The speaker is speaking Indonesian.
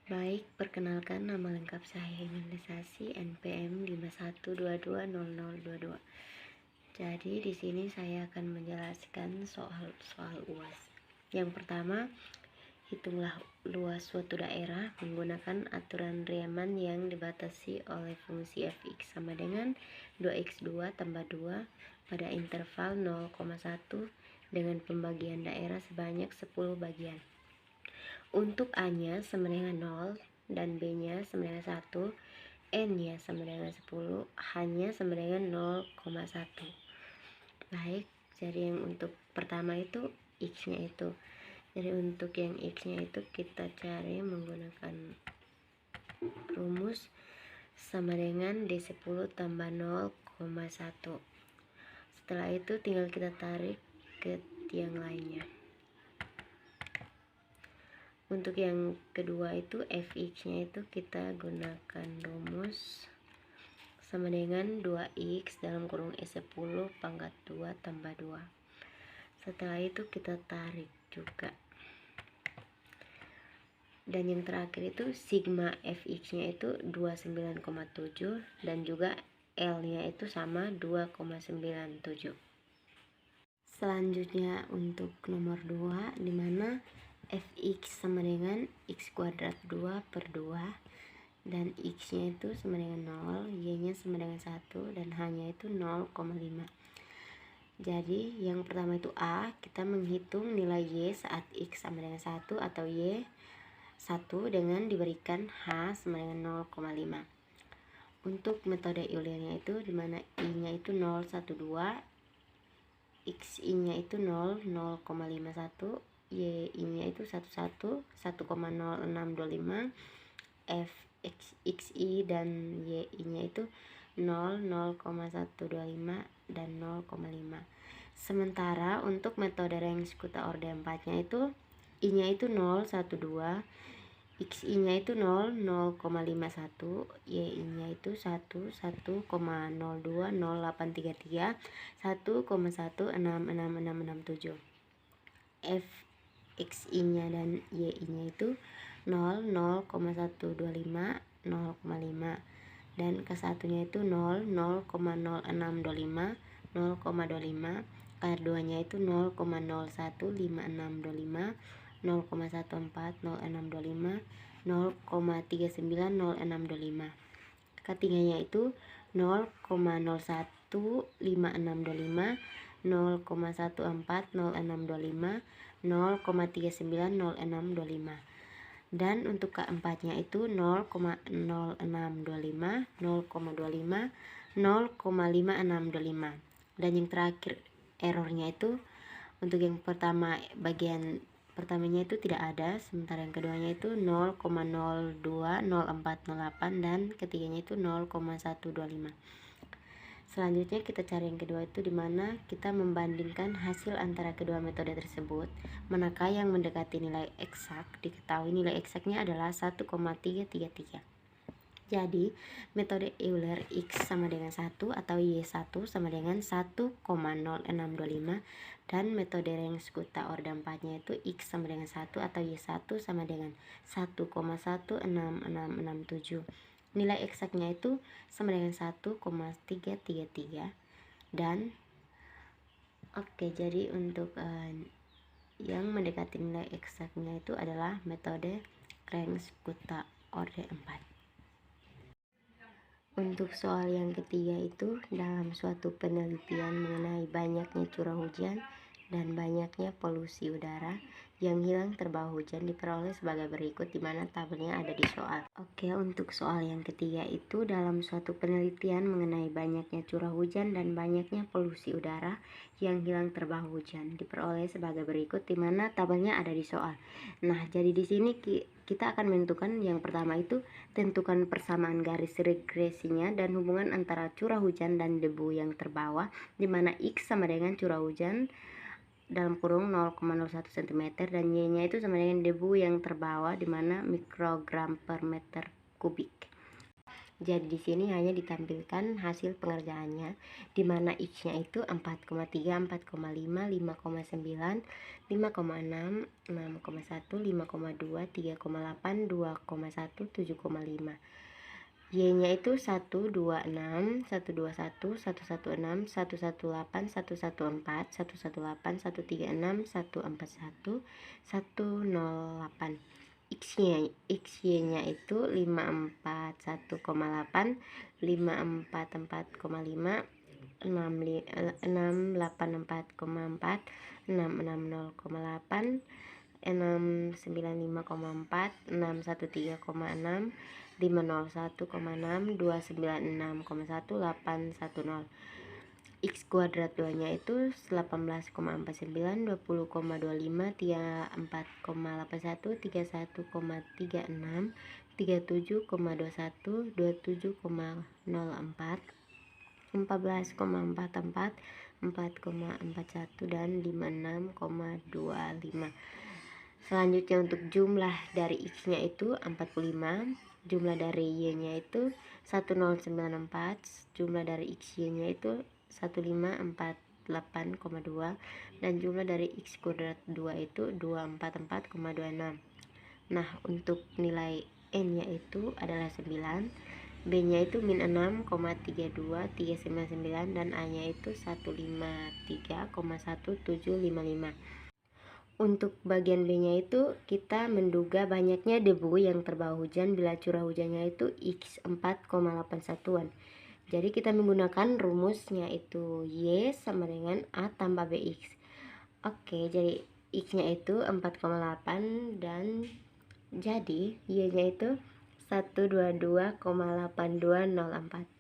Baik, perkenalkan nama lengkap saya Imanisasi NPM 51220022. Jadi di sini saya akan menjelaskan soal UAS. Yang pertama, hitunglah luas suatu daerah menggunakan aturan Riemann yang dibatasi oleh fungsi fx sama dengan 2x2 tambah 2 pada interval 0,1 dengan pembagian daerah sebanyak 10 bagian. Untuk A-nya sama dengan 0 dan B-nya sama dengan 1, N-nya sama dengan 10, H-nya sama dengan 0,1. Baik, jadi yang untuk pertama itu X-nya itu. Jadi untuk yang X-nya itu kita cari menggunakan rumus sama dengan D10 tambah 0,1. Setelah itu tinggal kita tarik ke yang lainnya. Untuk yang kedua itu fx-nya itu kita gunakan rumus sama dengan 2x dalam kurung S10 pangkat 2 tambah 2. Setelah itu kita tarik juga. Dan yang terakhir itu sigma fx-nya itu 29,7 dan juga L-nya itu sama 2,97. Selanjutnya untuk nomor 2 dimana fx sama dengan x kuadrat 2 per 2 dan x nya itu sama dengan 0, y nya sama dengan 1 dan h nya itu 0,5. Jadi yang pertama itu A, kita menghitung nilai y saat x sama dengan 1 atau y 1 dengan diberikan h sama dengan 0,5. Untuk metode Euler-nya itu dimana i nya itu 0,12, xi nya itu 0, 0,51, y-nya itu 11, 1,0625, xi dan y-nya itu 0, 0,125 dan 0,5. Sementara untuk metode Rensch-Kutta Orde 4-nya itu i-nya itu 0, 1, 2, xi-nya itu 0, 0,51, y-nya itu 1, 1,02, 0833, 1,1666667. fxi-nya dan y-nya itu 0, 0,125, 0,5 dan kesatunya itu 0, 0,0625, 0,25, R2-nya itu 0,015625, 0,140625, 0,390625. Ketiganya itu 0,015625, 0,140625, 0,390625. Dan untuk keempatnya itu 0,0625, 0,25, 0,5625. Dan yang terakhir errornya itu untuk yang pertama bagian pertamanya itu tidak ada, sementara yang keduanya itu 0,020408 dan ketiganya itu 0,125. Selanjutnya kita cari yang kedua itu dimana kita membandingkan hasil antara kedua metode tersebut, manakah yang mendekati nilai eksak. Diketahui nilai eksaknya adalah 1,333. Jadi metode Euler X sama dengan 1 atau Y1 sama dengan 1,0625 dan metode Rensch-Kutta Orde 4-nya itu X sama dengan 1 atau Y1 sama dengan 1,16667. Nilai eksaknya itu sama dengan 1,333 dan oke, jadi untuk yang mendekati nilai eksaknya itu adalah metode Rensch-Kutta Orde 4. Untuk soal yang ketiga itu dalam suatu penelitian mengenai banyaknya curah hujan dan banyaknya polusi udara yang hilang terbawa hujan diperoleh sebagai berikut, di mana tabelnya ada di soal. Oke, untuk soal yang ketiga itu dalam suatu penelitian mengenai banyaknya curah hujan dan banyaknya polusi udara yang hilang terbawa hujan diperoleh sebagai berikut, di mana tabelnya ada di soal. Nah, jadi di sini kita akan menentukan yang pertama itu tentukan persamaan garis regresinya dan hubungan antara curah hujan dan debu yang terbawa, di mana X sama dengan curah hujan dalam kurung 0,01 cm dan Y-nya itu sama dengan debu yang terbawa, di mana mikrogram per meter kubik. Jadi di sini hanya ditampilkan hasil pengerjaannya, di mana X-nya itu 4,3, 4,5, 5,9, 5,6, 6,1, 5,2, 3,8, 2,1, 7,5. Y-nya itu 126, 121, 116, 118, 114, 118, 136, 141, 108. XY-nya itu 541,8, 544,5, 684,4, 660,8, 695,4, 613,6, 501,6, 296,1, 810. X kuadrat 2 nya itu 18,49, 20,25, 34,81, 31,36, 37,21, 27,04, 14,44, 4,41, dan 56,25. Selanjutnya untuk jumlah dari X-nya itu 45, jumlah dari Y-nya itu 1094, jumlah dari XY-nya itu 1548,2, dan jumlah dari X kuadrat 2 itu 244,26. Nah, untuk nilai N-nya itu adalah 9, B-nya itu min 6,32399, dan A-nya itu 153,1755. Untuk bagian B-nya itu kita menduga banyaknya debu yang terbawa hujan bila curah hujannya itu X 4,81-an. Jadi kita menggunakan rumusnya itu Y sama dengan A tambah BX. Oke, jadi X-nya itu 4,8 dan jadi Y-nya itu 122,8204.